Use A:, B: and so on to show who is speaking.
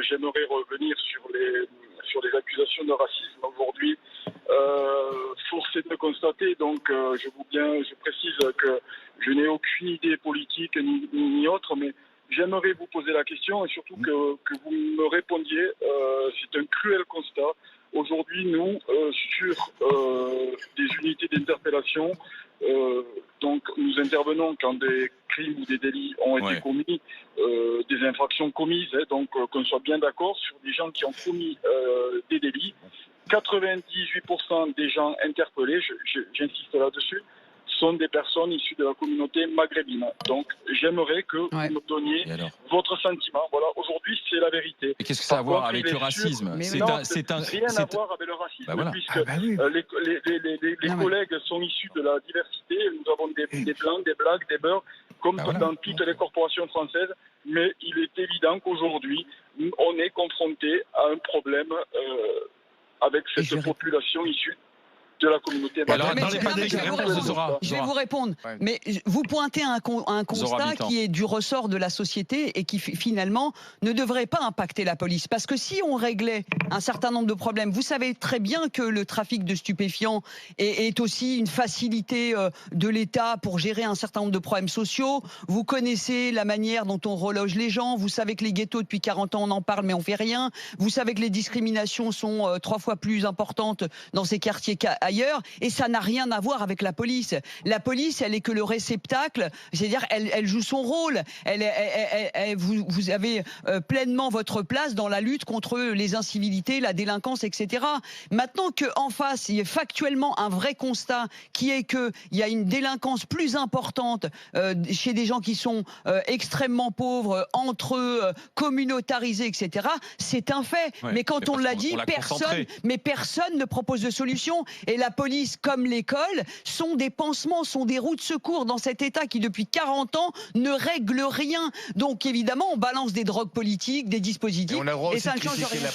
A: J'aimerais revenir sur les accusations de racisme aujourd'hui. Force est de constater, donc je précise que je n'ai aucune idée politique ni autre, mais j'aimerais vous poser la question et surtout que vous me répondiez. C'est un cruel constat. Aujourd'hui, nous, sur des unités d'interpellation, donc nous intervenons quand des crimes ou des délits ont été commis, des infractions commises, donc qu'on soit bien d'accord sur des gens qui ont commis des délits. 98% des gens interpellés, j'insiste là-dessus, sont des personnes issues de la communauté maghrébine. Donc, j'aimerais que vous me donniez votre sentiment. Voilà, aujourd'hui, c'est la vérité.
B: Et qu'est-ce que ça a à voir avec le racisme?
A: Rien à voir avec le racisme, puisque les collègues sont issus de la diversité. Nous avons des blancs, des blacks, des beurs, comme dans toutes les corporations françaises. Mais il est évident qu'aujourd'hui, on est confronté à un problème avec cette population issue de la communauté.
C: Je vais vous répondre. Mais vous pointez un constat qui est du ressort de la société et qui finalement ne devrait pas impacter la police. Parce que si on réglait un certain nombre de problèmes, vous savez très bien que le trafic de stupéfiants est aussi une facilité de l'État pour gérer un certain nombre de problèmes sociaux. Vous connaissez la manière dont on reloge les gens. Vous savez que les ghettos, depuis 40 ans, on en parle, mais on fait rien. Vous savez que les discriminations sont 3 fois plus importantes dans ces quartiers qu'ailleurs. Et ça n'a rien à voir avec la police. La police, elle est que le réceptacle, c'est-à-dire elle joue son rôle. Vous avez pleinement votre place dans la lutte contre les incivilités, la délinquance, etc. Maintenant qu'en face, il y a factuellement un vrai constat qui est qu'il y a une délinquance plus importante chez des gens qui sont extrêmement pauvres, entre eux, communautarisés, etc. C'est un fait. Mais quand on l'a dit, personne ne propose de solution. Et la police, comme l'école, sont des pansements, sont des roues de secours dans cet État qui, depuis 40 ans, ne règle rien. Donc, évidemment, on balance des drogues politiques, des dispositifs, et ça ne change rien.